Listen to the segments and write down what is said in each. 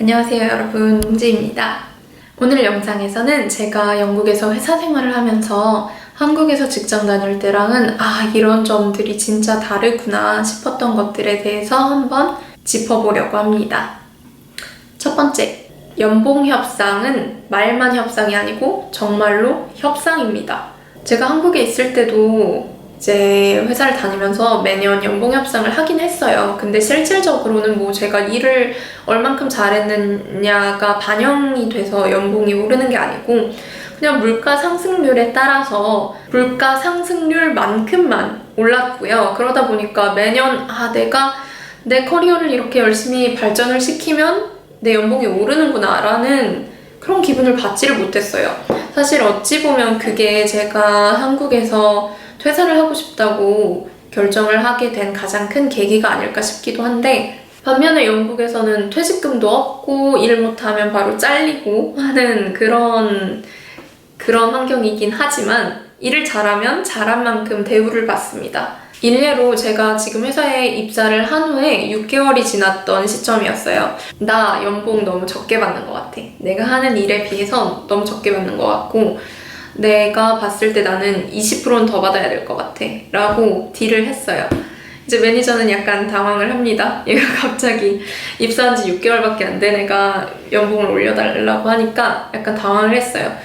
안녕하세요 여러분, 문지입니다. 오늘 영상에서는 제가 영국에서 회사 생활을 하면서 한국에서 직장 다닐 때랑은 이런 점들이 진짜 다르구나 싶었던 것들에 대해서 한번 짚어보려고 합니다. 첫 번째, 연봉 협상은 말만 협상이 아니고 정말로 협상입니다. 제가 한국에 있을 때도 이제 회사를 다니면서 매년 연봉 협상을 하긴 했어요. 근데 실질적으로는 제가 일을 얼만큼 잘했느냐가 반영이 돼서 연봉이 오르는 게 아니고 그냥 물가 상승률에 따라서 물가 상승률만큼만 올랐고요. 그러다 보니까 매년 내가 내 커리어를 이렇게 열심히 발전을 시키면 내 연봉이 오르는구나 라는 그런 기분을 받지를 못했어요. 사실 어찌 보면 그게 제가 한국에서 퇴사를 하고 싶다고 결정을 하게 된 가장 큰 계기가 아닐까 싶기도 한데, 반면에 영국에서는 퇴직금도 없고 일 못하면 바로 잘리고 하는 그런 환경이긴 하지만 일을 잘하면 잘한 만큼 대우를 받습니다. 일례로 제가 지금 회사에 입사를 한 후에 6개월이 지났던 시점이었어요. 나 연봉 너무 적게 받는 것 같아. 내가 하는 일에 비해서 너무 적게 받는 것 같고 내가 봤을 때 나는 20%는 더 받아야 될 것 같아 라고 딜을 했어요. 이제 매니저는 약간 당황을 합니다. 얘가 갑자기 입사한 지 6개월밖에 안 된 애가 연봉을 올려달라고 하니까 약간 당황을 했어요.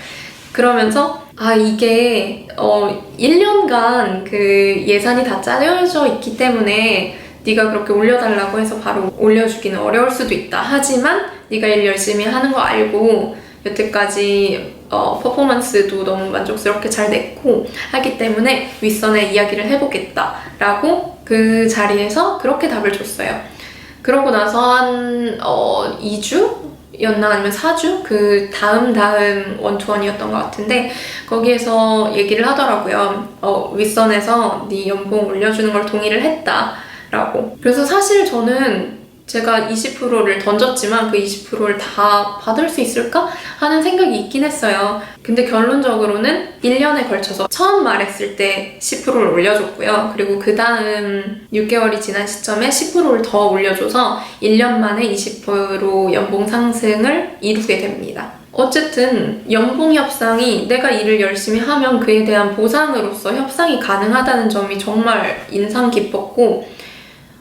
그러면서 이게 1년간 그 예산이 다 짜여져 있기 때문에 네가 그렇게 올려달라고 해서 바로 올려주기는 어려울 수도 있다. 하지만 네가 일 열심히 하는 거 알고 여태까지 퍼포먼스도 너무 만족스럽게 잘 냈고 하기 때문에 윗선에 이야기를 해보겠다 라고 그 자리에서 그렇게 답을 줬어요. 그러고 나서 한 2주였나 아니면 4주? 그 다음 원투원이었던 것 같은데 거기에서 얘기를 하더라고요. 윗선에서 네 연봉 올려주는 걸 동의를 했다 라고. 그래서 사실 저는 제가 20%를 던졌지만 그 20%를 다 받을 수 있을까? 하는 생각이 있긴 했어요. 근데 결론적으로는 1년에 걸쳐서 처음 말했을 때 10%를 올려줬고요. 그리고 그 다음 6개월이 지난 시점에 10%를 더 올려줘서 1년 만에 20% 연봉 상승을 이루게 됩니다. 어쨌든 연봉 협상이 내가 일을 열심히 하면 그에 대한 보상으로서 협상이 가능하다는 점이 정말 인상 깊었고,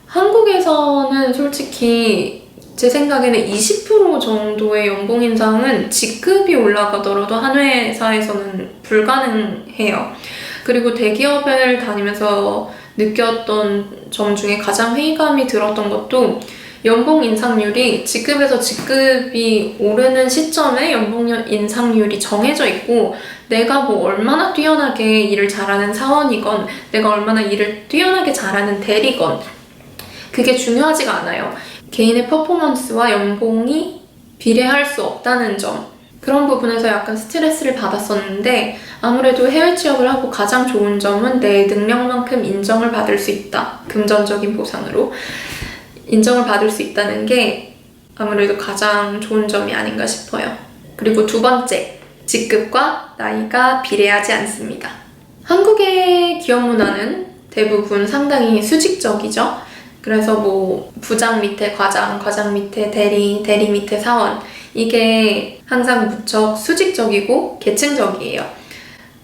한국에서는 솔직히 제 생각에는 20% 정도의 연봉 인상은 직급이 올라가더라도 한 회사에서는 불가능해요. 그리고 대기업을 다니면서 느꼈던 점 중에 가장 회의감이 들었던 것도 연봉 인상률이 직급에서 직급이 오르는 시점에 연봉 인상률이 정해져 있고 내가 얼마나 뛰어나게 일을 잘하는 사원이건 내가 얼마나 일을 뛰어나게 잘하는 대리건 그게 중요하지가 않아요. 개인의 퍼포먼스와 연봉이 비례할 수 없다는 점, 그런 부분에서 약간 스트레스를 받았었는데 아무래도 해외 취업을 하고 가장 좋은 점은 내 능력만큼 인정을 받을 수 있다. 금전적인 보상으로 인정을 받을 수 있다는 게 아무래도 가장 좋은 점이 아닌가 싶어요. 그리고 두 번째, 직급과 나이가 비례하지 않습니다. 한국의 기업 문화는 대부분 상당히 수직적이죠. 그래서 부장 밑에 과장, 과장 밑에 대리, 대리 밑에 사원, 이게 항상 무척 수직적이고 계층적이에요.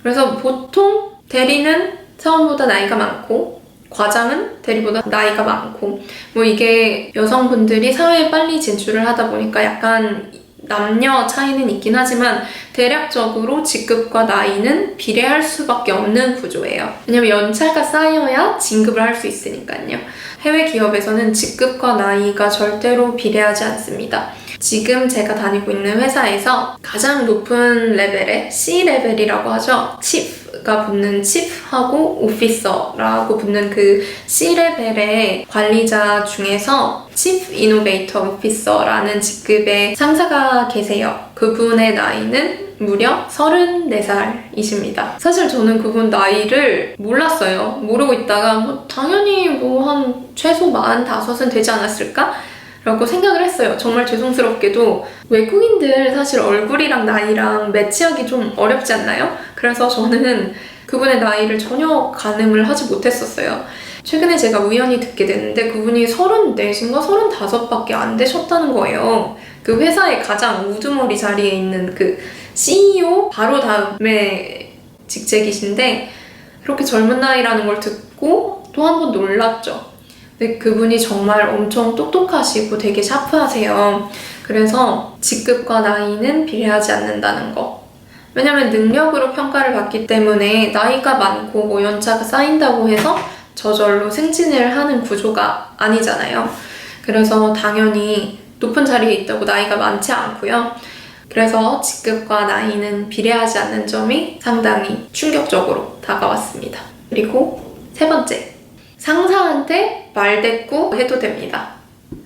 그래서 보통 대리는 사원보다 나이가 많고 과장은 대리보다 나이가 많고 이게 여성분들이 사회에 빨리 진출을 하다 보니까 약간 남녀 차이는 있긴 하지만 대략적으로 직급과 나이는 비례할 수밖에 없는 구조예요. 왜냐면 연차가 쌓여야 진급을 할 수 있으니까요. 해외 기업에서는 직급과 나이가 절대로 비례하지 않습니다. 지금 제가 다니고 있는 회사에서 가장 높은 레벨의 C 레벨이라고 하죠. 치프가 붙는 치프하고 오피서라고 붙는 그 C 레벨의 관리자 중에서 치프 이노베이터 오피서라는 직급의 상사가 계세요. 그분의 나이는 무려 34살이십니다. 사실 저는 그분 나이를 몰랐어요. 모르고 있다가 당연히 한 최소 45은 되지 않았을까? 라고 생각을 했어요. 정말 죄송스럽게도 외국인들 사실 얼굴이랑 나이랑 매치하기 좀 어렵지 않나요? 그래서 저는 그분의 나이를 전혀 가늠을 하지 못했었어요. 최근에 제가 우연히 듣게 됐는데 그분이 34인가 35밖에 안 되셨다는 거예요. 그 회사의 가장 우두머리 자리에 있는 그 CEO 바로 다음에 직책이신데 그렇게 젊은 나이라는 걸 듣고 또 한 번 놀랐죠. 근데 그분이 정말 엄청 똑똑하시고 되게 샤프하세요. 그래서 직급과 나이는 비례하지 않는다는 거. 왜냐면 능력으로 평가를 받기 때문에 나이가 많고 뭐 연차가 쌓인다고 해서 저절로 승진을 하는 구조가 아니잖아요. 그래서 당연히 높은 자리에 있다고 나이가 많지 않고요. 그래서 직급과 나이는 비례하지 않는 점이 상당히 충격적으로 다가왔습니다. 그리고 세 번째, 상사한테 말대꾸 해도 됩니다.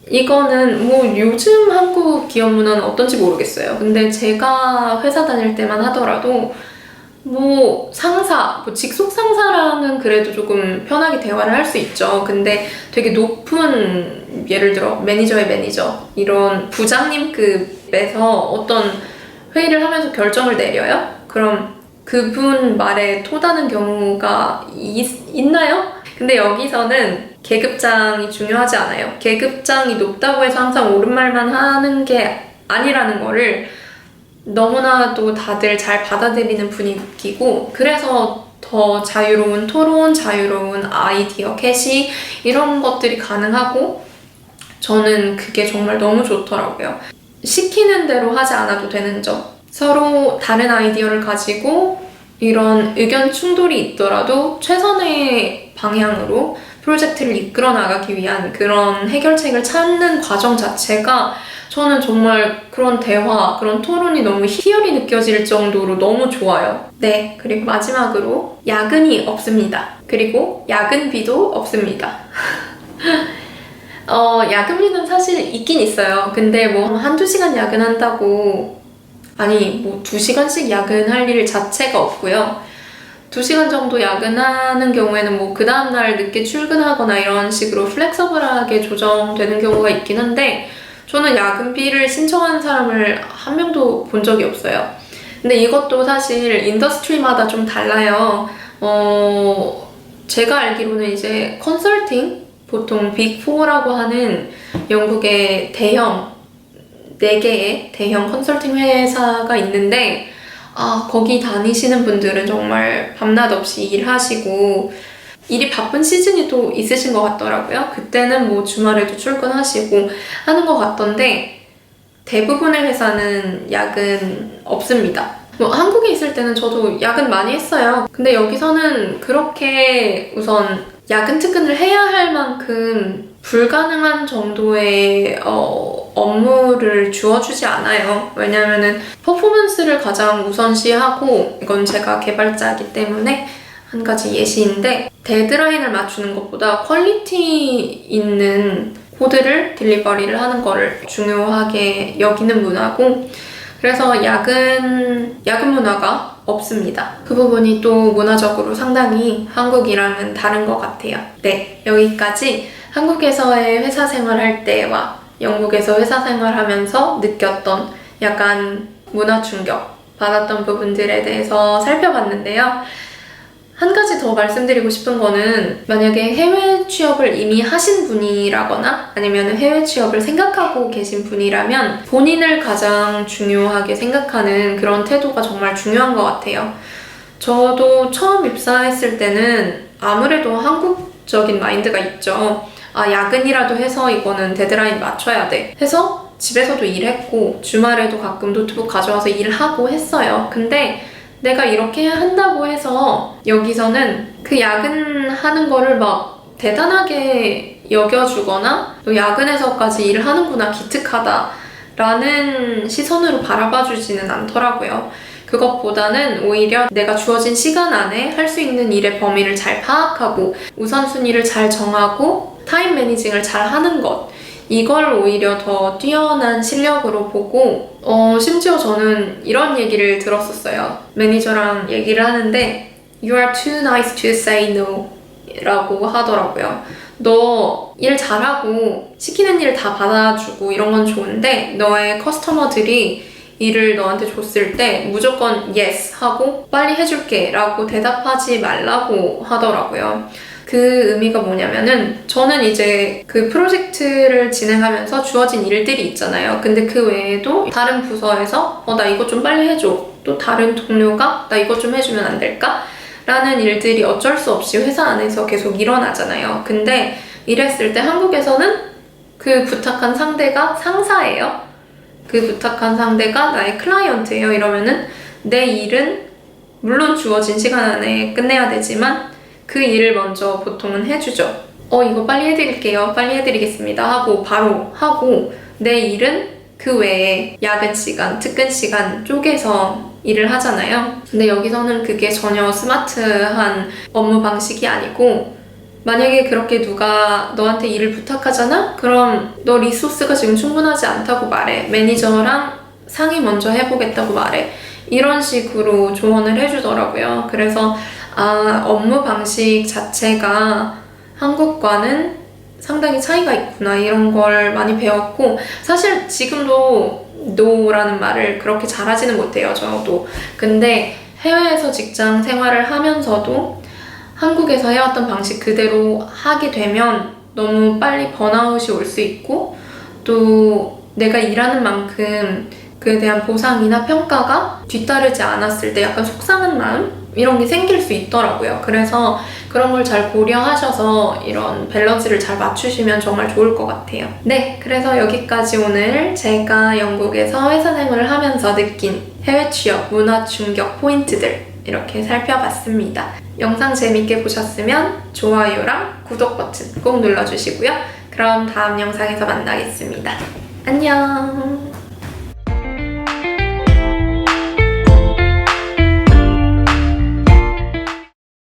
이거는 뭐 요즘 한국 기업 문화는 어떤지 모르겠어요. 근데 제가 회사 다닐 때만 하더라도 뭐 상사, 뭐 직속 상사랑은 그래도 조금 편하게 대화를 할 수 있죠. 근데 되게 높은, 예를 들어 매니저의 매니저, 이런 부장님급에서 어떤 회의를 하면서 결정을 내려요? 그럼 그분 말에 토다는 경우가 있나요? 근데 여기서는 계급장이 중요하지 않아요. 계급장이 높다고 해서 항상 옳은 말만 하는 게 아니라는 거를 너무나도 다들 잘 받아들이는 분위기고, 그래서 더 자유로운 토론, 자유로운 아이디어 캐시 이런 것들이 가능하고 저는 그게 정말 너무 좋더라고요. 시키는 대로 하지 않아도 되는 점. 서로 다른 아이디어를 가지고 이런 의견 충돌이 있더라도 최선의 방향으로 프로젝트를 이끌어 나가기 위한 그런 해결책을 찾는 과정 자체가 저는 정말 그런 대화, 그런 토론이 너무 희열이 느껴질 정도로 너무 좋아요. 네, 그리고 마지막으로 야근이 없습니다. 그리고 야근비도 없습니다. 야근비는 사실 있긴 있어요. 근데 뭐 한두 시간 야근한다고, 아니 뭐 2시간씩 야근할 일 자체가 없고요. 2시간 정도 야근하는 경우에는 뭐 그 다음날 늦게 출근하거나 이런 식으로 플렉서블하게 조정되는 경우가 있긴 한데 저는 야근비를 신청하는 사람을 한 명도 본 적이 없어요. 근데 이것도 사실 인더스트리마다 좀 달라요. 제가 알기로는 이제 컨설팅, 보통 빅4라고 하는 영국의 대형 4개의 대형 컨설팅 회사가 있는데 거기 다니시는 분들은 정말 밤낮 없이 일하시고 일이 바쁜 시즌이 또 있으신 것 같더라고요. 그때는 뭐 주말에도 출근하시고 하는 것 같던데 대부분의 회사는 야근 없습니다. 뭐 한국에 있을 때는 저도 야근 많이 했어요. 근데 여기서는 그렇게 우선 야근 퇴근을 해야 할 만큼 불가능한 정도의 업무를 주어주지 않아요. 왜냐면은 퍼포먼스를 가장 우선시하고, 이건 제가 개발자이기 때문에 한 가지 예시인데, 데드라인을 맞추는 것보다 퀄리티 있는 코드를 딜리버리를 하는 거를 중요하게 여기는 문화고, 그래서 야근 문화가 없습니다. 그 부분이 또 문화적으로 상당히 한국이랑은 다른 것 같아요. 네, 여기까지 한국에서의 회사 생활할 때와 영국에서 회사 생활하면서 느꼈던 약간 문화 충격 받았던 부분들에 대해서 살펴봤는데요. 한 가지 더 말씀드리고 싶은 거는, 만약에 해외 취업을 이미 하신 분이라거나 아니면 해외 취업을 생각하고 계신 분이라면 본인을 가장 중요하게 생각하는 그런 태도가 정말 중요한 것 같아요. 저도 처음 입사했을 때는 아무래도 한국적인 마인드가 있죠. 야근이라도 해서 이거는 데드라인 맞춰야 돼 해서 집에서도 일했고 주말에도 가끔 노트북 가져와서 일하고 했어요. 근데 내가 이렇게 한다고 해서 여기서는 그 야근하는 거를 막 대단하게 여겨주거나 또 야근해서까지 일을 하는구나, 기특하다 라는 시선으로 바라봐주지는 않더라고요. 그것보다는 오히려 내가 주어진 시간 안에 할 수 있는 일의 범위를 잘 파악하고 우선순위를 잘 정하고 타임 매니징을 잘 하는 것, 이걸 오히려 더 뛰어난 실력으로 보고 심지어 저는 이런 얘기를 들었었어요. 매니저랑 얘기를 하는데 You are too nice to say no 라고 하더라고요. 너 일 잘하고 시키는 일 다 받아주고 이런 건 좋은데 너의 커스터머들이 일을 너한테 줬을 때 무조건 yes 하고 빨리 해줄게 라고 대답하지 말라고 하더라고요. 그 의미가 뭐냐면은 저는 이제 그 프로젝트를 진행하면서 주어진 일들이 있잖아요. 근데 그 외에도 다른 부서에서 나 이거 좀 빨리 해줘. 또 다른 동료가 나 이거 좀 해주면 안 될까? 라는 일들이 어쩔 수 없이 회사 안에서 계속 일어나잖아요. 근데 이랬을 때 한국에서는 그 부탁한 상대가 상사예요. 그 부탁한 상대가 나의 클라이언트예요. 이러면은 내 일은 물론 주어진 시간 안에 끝내야 되지만 그 일을 먼저 보통은 해주죠. 이거 빨리 해드릴게요. 빨리 해드리겠습니다. 하고 바로 하고 내 일은 그 외에 야근 시간, 특근 시간 쪼개서 일을 하잖아요. 근데 여기서는 그게 전혀 스마트한 업무 방식이 아니고 만약에 그렇게 누가 너한테 일을 부탁하잖아? 그럼 너 리소스가 지금 충분하지 않다고 말해. 매니저랑 상의 먼저 해보겠다고 말해. 이런 식으로 조언을 해주더라고요. 그래서 업무 방식 자체가 한국과는 상당히 차이가 있구나 이런 걸 많이 배웠고 사실 지금도 no라는 말을 그렇게 잘하지는 못해요. 저도. 근데 해외에서 직장 생활을 하면서도 한국에서 해왔던 방식 그대로 하게 되면 너무 빨리 번아웃이 올 수 있고 또 내가 일하는 만큼 그에 대한 보상이나 평가가 뒤따르지 않았을 때 약간 속상한 마음? 이런 게 생길 수 있더라고요. 그래서 그런 걸 잘 고려하셔서 이런 밸런스를 잘 맞추시면 정말 좋을 것 같아요. 네, 그래서 여기까지 오늘 제가 영국에서 회사 생활을 하면서 느낀 해외 취업 문화 충격 포인트들 이렇게 살펴봤습니다. 영상 재밌게 보셨으면 좋아요랑 구독 버튼 꼭 눌러주시고요. 그럼 다음 영상에서 만나겠습니다. 안녕!